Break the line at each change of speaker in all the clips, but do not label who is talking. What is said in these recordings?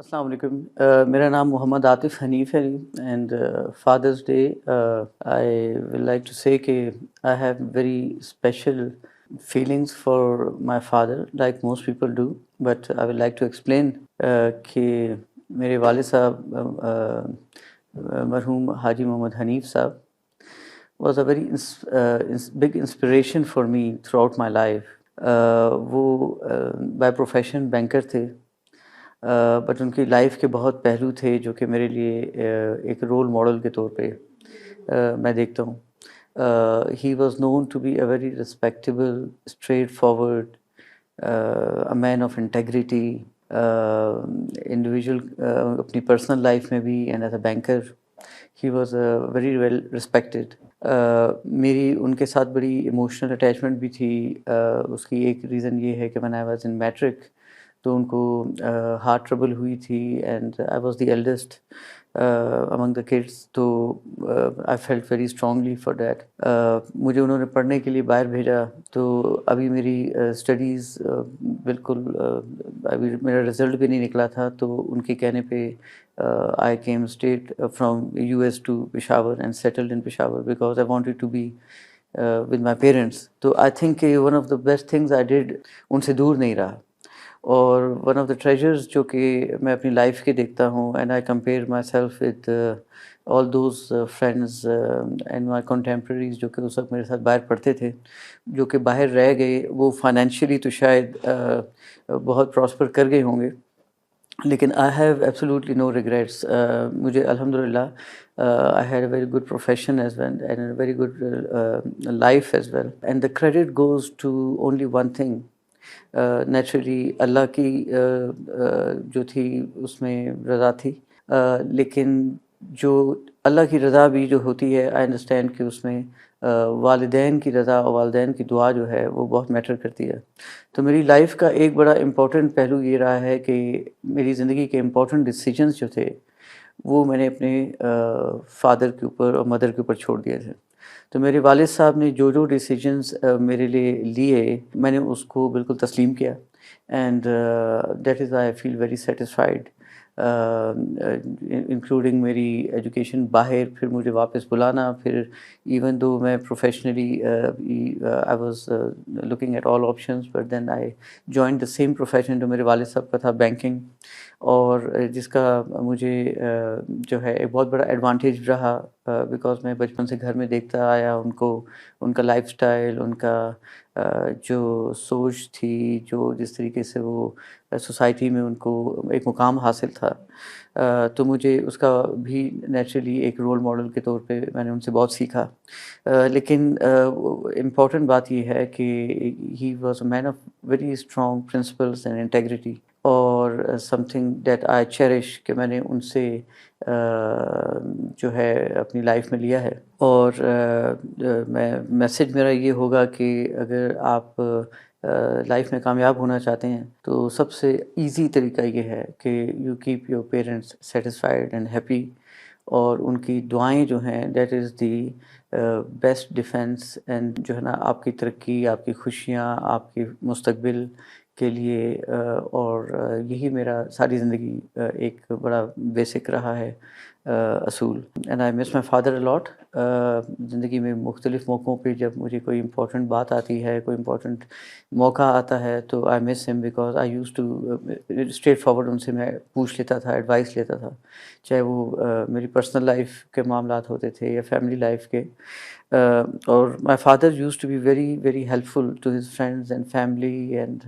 السلام علیکم میرا نام محمد عاطف حنیف ہے and father's day I will like to say کہ I have very special feelings for my father like most people do, but I would like to explain کہ میرے والد صاحب مرحوم حاجی محمد حنیف صاحب was a very big inspiration for me throughout my life. وہ by profession banker تھے، but in کی life کے بہت پہلو تھے جو کہ میرے لیے ایک رول ماڈل کے طور پہ میں دیکھتا ہوں. He was known to be a very respectable, straightforward, a man of integrity, individual اپنی پرسنل لائف میں بھی and as a banker he was very well respected. میری ان کے ساتھ بڑی ایموشنل اٹیچمنٹ بھی تھی. اس کی ایک ریزن یہ ہے کہ when I was in matric تو ان کو ہارٹ ٹربل ہوئی تھی and I was the eldest among the kids, تو I felt very strongly for that. مجھے انہوں نے پڑھنے کے لیے باہر بھیجا، تو ابھی میری اسٹڈیز بالکل ابھی میرا رزلٹ بھی نہیں نکلا تھا، تو ان کے کہنے پہ I came straight from US to Peshawar and settled in Peshawar because I wanted to be with my parents. تو I think one of the best things I did ان سے دور نہیں رہا. اور ون آف دا ٹریجرز جو کہ میں اپنی لائف کے دیکھتا ہوں and I compare my self with all those friends and my contemporaries جو کہ اس وقت میرے ساتھ باہر پڑھتے تھے، جو کہ باہر رہ گئے. وہ فائنینشلی تو شاید بہت پراسپر کر گئے ہوں گے، لیکن I have absolutely no regrets. مجھے الحمد للہ I had a very good profession as well and a very good life as well, and the credit goes to only one thing. Naturally اللہ کی جو تھی اس میں رضا تھی، لیکن جو اللہ کی رضا بھی جو ہوتی ہے آئی انڈرسٹینڈ کہ اس میں والدین کی رضا اور والدین کی دعا جو ہے وہ بہت میٹر کرتی ہے. تو میری لائف کا ایک بڑا امپورٹنٹ پہلو یہ رہا ہے کہ میری زندگی کے امپورٹنٹ ڈیسیجنس جو تھے وہ میں نے اپنے فادر کے اوپر اور مدر کے اوپر چھوڑ دیے تھے. تو میرے والد صاحب نے جو ڈیسیجنس میرے لیے لیے میں نے اس کو بالکل تسلیم کیا، and that is I feel very satisfied, including میری ایجوکیشن باہر، پھر مجھے واپس بلانا، پھر ایون دو میں professionally I was looking at all options, but then I join the same profession جو میرے والد صاحب کا تھا، بینکنگ، اور جس کا مجھے جو ہے ایک بہت بڑا ایڈوانٹیج رہا، بیکاز میں بچپن سے گھر میں دیکھتا آیا ان کو، ان کا لائف سٹائل، ان کا جو سوچ تھی، جو جس طریقے سے وہ سوسائٹی میں ان کو ایک مقام حاصل تھا، تو مجھے اس کا بھی نیچرلی ایک رول ماڈل کے طور پہ میں نے ان سے بہت سیکھا. لیکن امپورٹنٹ بات یہ ہے کہ he was a man of very strong principles and integrity, اور something that I cherish کہ میں نے ان سے جو ہے اپنی لائف میں لیا ہے. اور میں میسج میرا یہ ہوگا کہ اگر آپ لائف میں کامیاب ہونا چاہتے ہیں تو سب سے ایزی طریقہ یہ ہے کہ you keep your parents satisfied and happy, اور ان کی دعائیں جو ہیں that is the best defence, and جو ہے نا آپ کی ترقی، آپ کی خوشیاں، آپ کے مستقبل کے لیے، اور یہی میرا ساری زندگی ایک بڑا بیسک رہا ہے اصول. And I miss my father allot. زندگی میں مختلف موقعوں پہ جب مجھے کوئی امپورٹنٹ بات آتی ہے، کوئی امپورٹنٹ موقع آتا ہے، تو I miss him because I use to straight forward ان سے میں پوچھ لیتا تھا، ایڈوائس لیتا تھا، چاہے وہ میری پرسنل لائف کے معاملات ہوتے تھے یا فیملی لائف کے. اور my father use to be very very helpful to his friends and family and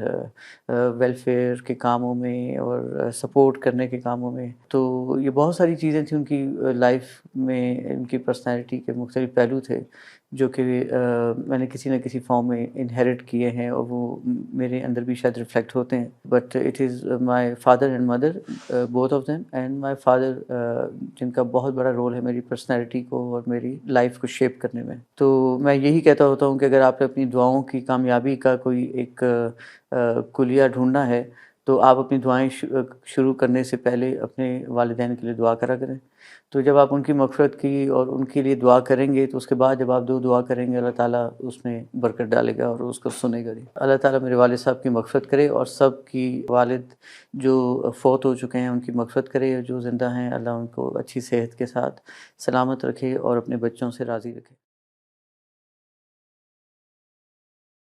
welfare کے کاموں میں اور سپورٹ کرنے کے کاموں میں. تو یہ بہت ساری چیزیں تھیں ان کی لائف میں، ان کی پرسنالٹی کے مختلف پہلو تھے جو کہ میں نے کسی نہ کسی فارم میں انہیریٹ کیے ہیں، اور وہ میرے اندر بھی شاید ریفلیکٹ ہوتے ہیں. But it is my father and mother both of them, and my father جن کا بہت بڑا رول ہے میری پرسنالٹی کو اور میری لائف کو شیپ کرنے میں. تو میں یہی کہتا ہوتا ہوں کہ اگر آپ نے اپنی دعاؤں کی کامیابی کا کوئی ایک کلیہ ڈھونڈنا ہے تو آپ اپنی دعائیں شروع کرنے سے پہلے اپنے والدین کے لیے دعا کرا کریں۔ تو جب آپ ان کی مغفرت کی اور ان کے لیے دعا کریں گے تو اس کے بعد جب آپ دعا کریں گے اللہ تعالیٰ اس میں برکت ڈالے گا اور اس کو سنے گا بھی۔ اللہ تعالیٰ میرے والد صاحب کی مغفرت کرے اور سب کی والد جو فوت ہو چکے ہیں ان کی مغفرت کرے، اور جو زندہ ہیں اللہ ان کو اچھی صحت کے ساتھ سلامت رکھے اور اپنے بچوں سے راضی رکھے۔